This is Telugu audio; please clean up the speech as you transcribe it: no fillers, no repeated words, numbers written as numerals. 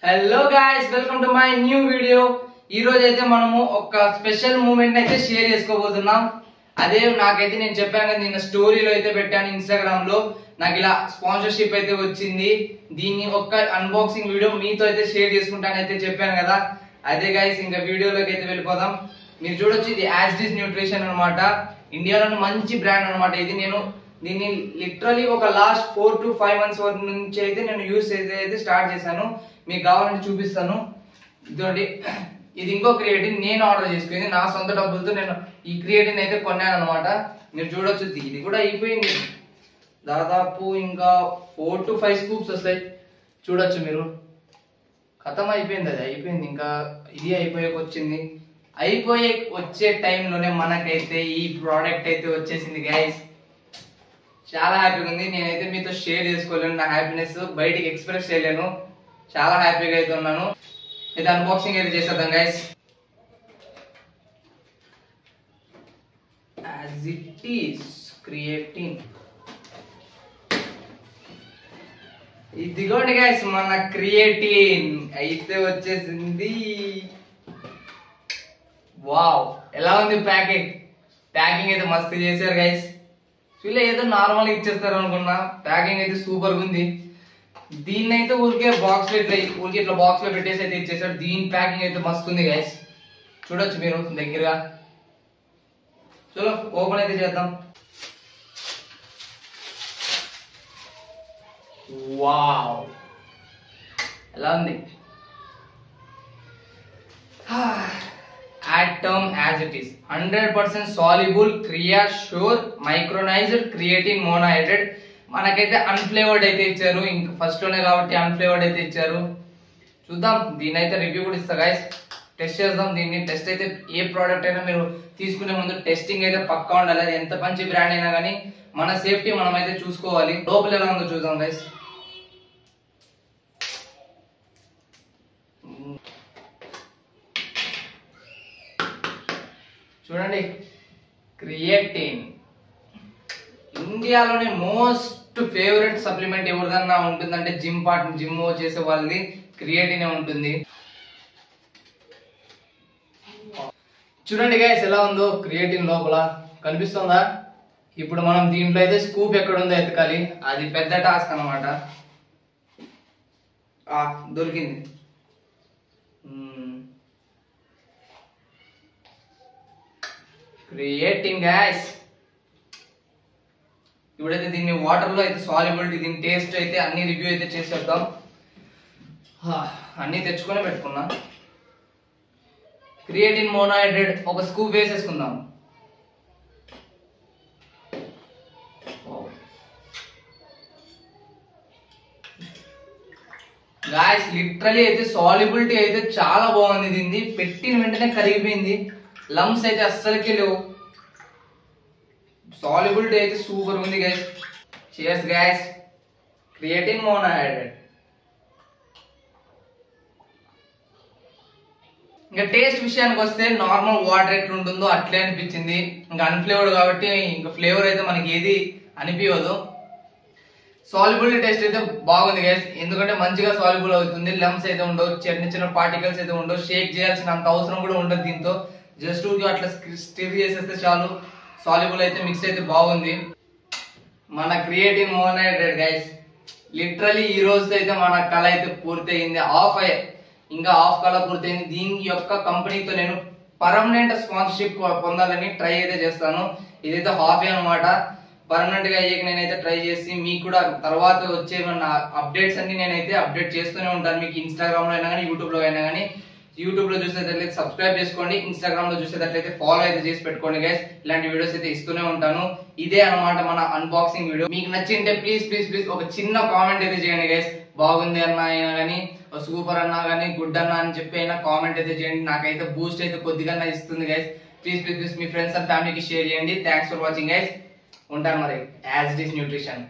Hello guys, welcome to my new video. ఈ రోజు అయితే మనము ఒక స్పెషల్ మూమెంట్ అయితే షేర్ చేసుకోబోతున్నాం. అదే నాకైతే నేను చెప్పాను కదా, నిన్న స్టోరీలో అయితే పెట్టాను ఇన్స్టాగ్రామ్ లో. నాకు ఇలా స్పాన్సర్షిప్ అయితే వచ్చింది. దీన్ని ఒక్క అన్బాక్సింగ్ వీడియో మీతో అయితే షేర్ చేసుకుంటానైతే చెప్పాను కదా. అదే గాయ్స్, ఇంకా వీడియోలోకి అయితే వెళ్ళిపోదాం. మీరు చూడొచ్చు, ఇది యాజ్డిస్ న్యూట్రిషన్ అనమాట. ఇండియాలోని మంచి బ్రాండ్ అనమాట ఇది. నేను దీన్ని లిటరలీ ఒక లాస్ట్ 4 to 5 months వరకు నుంచి అయితే నేను యూస్ అయితే స్టార్ట్ చేశాను. మీకు కావాలంటే చూపిస్తాను. ఇదండి, ఇది ఇంకో క్రియేటిన్ నేను ఆర్డర్ చేసుకుంది. నా సొంత డబ్బులతో నేను ఈ క్రియేటిన్ అయితే కొన్నాను అనమాట. మీరు చూడొచ్చు, ఇది కూడా అయిపోయింది. దాదాపు ఇంకా 4 to 5 స్కూప్స్ వస్తాయి. చూడొచ్చు మీరు. ఖతం అయిపోయింది, అది అయిపోయింది. ఇంకా ఇది అయిపోయేకొచ్చింది. వచ్చే టైంలోనే మనకైతే ఈ ప్రోడక్ట్ అయితే వచ్చేసింది గైస్. చాలా హ్యాపీగా ఉంది. నేనైతే మీతో షేర్ చేసుకోలేను. నా హ్యాపీనెస్ బయటికి ఎక్స్ప్రెస్ చేయలేను. చాలా హ్యాపీగా అయితే ఉన్నాను. ఇది అన్బాక్సింగ్ అయితే చేసేద్దాం guys. As it is creatine. ఇదిగోండి గైస్, మన క్రియేటిన్ అయితే వచ్చేసింది. వావ్, ఎలా ఉంది ప్యాకింగ్? ప్యాకింగ్ అయితే మస్తు చేశారు గైస్. వీళ్ళు ఏదో నార్మల్ ఇచ్చేస్తారు అనుకున్నా, ప్యాకింగ్ అయితే సూపర్ ఉంది. దీన్ని అయితే ఊరికే బాక్స్ లో ఇట్లా బాక్స్ లో పెట్టేసి అయితే ఇచ్చేసాడు. దీని ప్యాకింగ్ అయితే మస్తు ఉంది గైస్. చూడొచ్చు మీరు దగ్గరగా. చలో ఓపెన్ అయితే చేద్దాం. వావ్, ఎలా ఉంది? Atom as it is 100% soluble Creasure micronized creatine monohydrate. మనకైతే అన్ఫ్లేవర్డ్ అయితే ఇచ్చారు. ఇంకా ఫస్ట్ లోనే కాబట్టి అన్ఫ్లేవర్డ్ అయితే ఇచ్చారు. చూద్దాం, దీని అయితే రివ్యూ కూడా ఇస్తా గైస్. టెస్ట్ చేద్దాం దీన్ని. టెస్ట్ అయితే ఏ ప్రోడక్ట్ అయినా మీరు తీసుకునే ముందు టెస్టింగ్ అయితే పక్కా ఉండాలి. అది ఎంత మంచి బ్రాండ్ అయినా కానీ మన సేఫ్టీ మనం అయితే చూసుకోవాలి. లోపల ఎలా ఉందో చూద్దాం గైస్. చూడండి, క్రియేటిన్ ఇండియాలోనే మోస్ట్ ఫేవరెట్ సప్లిమెంట్ ఎవరిదన్నా ఉంటుందంటే జిమ్ చేసే వాళ్ళది క్రియేటిన్ ఉంటుంది. చూడండి గైస్, ఎలా ఉందో క్రియేటిన్ లోపల కనిపిస్తుందా? ఇప్పుడు మనం దీంట్లో అయితే స్కూప్ ఎక్కడుందో ఎతకాలి. అది పెద్ద టాస్క్ అనమాట. దొరికింది. Creatine guys. ఇప్పుడైతే దీన్ని వాటర్ లో అయితే సాల్యుబిలిటీ, దీని టేస్ట్ అయితే అన్ని రివ్యూ అయితే చేసేద్దాం. అన్ని తెచ్చుకొని పెట్టుకున్నా. క్రియేటిన్ మోనోహైడ్రేట్ ఒక స్కూప్ వేసేసుకుందాం. గాయస్, లిటరలీ అయితే సాల్యుబిలిటీ అయితే చాలా బాగుంది. దీన్ని పెట్టిన వెంటనే కరిగిపోయింది. లమ్స్ అయితే అస్సలకే లేవు. సాల్యుబిలిటీ అయితే సూపర్ ఉంది guys. cheers guys. Creatine monohydrate. ఇంకా టేస్ట్ విషయానికి వస్తే నార్మల్ వాటర్ ఎట్లా ఉంటుందో అట్లే అనిపించింది. ఇంకా అన్ఫ్లేవర్డ్ కాబట్టి ఇంకా ఫ్లేవర్ అయితే మనకి ఏది అనిపించదు. సాల్యుబిలిటీ టేస్ట్ అయితే బాగుంది గైస్. ఎందుకంటే మంచిగా సాల్యుబుల్ అవుతుంది. లమ్స్ అయితే ఉండవు, చిన్న చిన్న పార్టికల్స్ అయితే ఉండవు. షేక్ చేయాల్సిన అంత అవసరం కూడా ఉండదు. దీంతో జస్ట్ అట్లా స్టిర్ చేసేస్తే చాలు. సాల్యుబుల్ అయితే మిక్స్ అయితే బాగుంది. మన క్రియేటిన్ మోనోహైడ్రేట్ గైస్, లిటరలీ ఈ రోజుతో అయితే మన కళ అయితే పూర్తయింది. ఇంకా హాఫ్ కళ పూర్తయింది. దీని యొక్క కంపెనీతో నేను పర్మనెంట్ స్పాన్సర్షిప్ పొందాలని ట్రై అయితే చేస్తాను. ఇదైతే హాఫ్ అనమాట. పర్మనెంట్ గా అయ్యాక నేనైతే ట్రై చేసి మీకు కూడా తర్వాత వచ్చే అప్డేట్స్ అన్ని నేనైతే అప్డేట్ చేస్తూనే ఉంటాను. మీకు ఇన్స్టాగ్రామ్ లో అయినా కానీ, యూట్యూబ్ లో అయినా కానీ. యూట్యూబ్ లో చూసేటట్లయితే సబ్స్క్రైబ్ చేసుకోండి. ఇన్స్టాగ్రామ్ లో చూసేటట్లయితే ఫాలో అయితే చేసి పెట్టుకోండి గైస్. ఇలాంటి వీడియోస్ అయితే ఇస్తూనే ఉంటాను. ఇదే అనమాట మన అన్బాక్సింగ్ వీడియో. మీకు నచ్చింటే ప్లీజ్ ఒక చిన్న కామెంట్ అయితే చేయండి గైస్. బాగుంది అన్నా అయినా కానీ, సూపర్ అన్నా కానీ, గుడ్ అన్నా అని చెప్పి అయినా కామెంట్ అయితే చేయండి. నాకైతే బూస్ట్ అయితే కొద్దిగా ఇస్తుంది guys. Please me friends and ఫ్యామిలీకి షేర్ చేయండి. Thanks for watching guys. ఉంటాను మరి. As it is nutrition.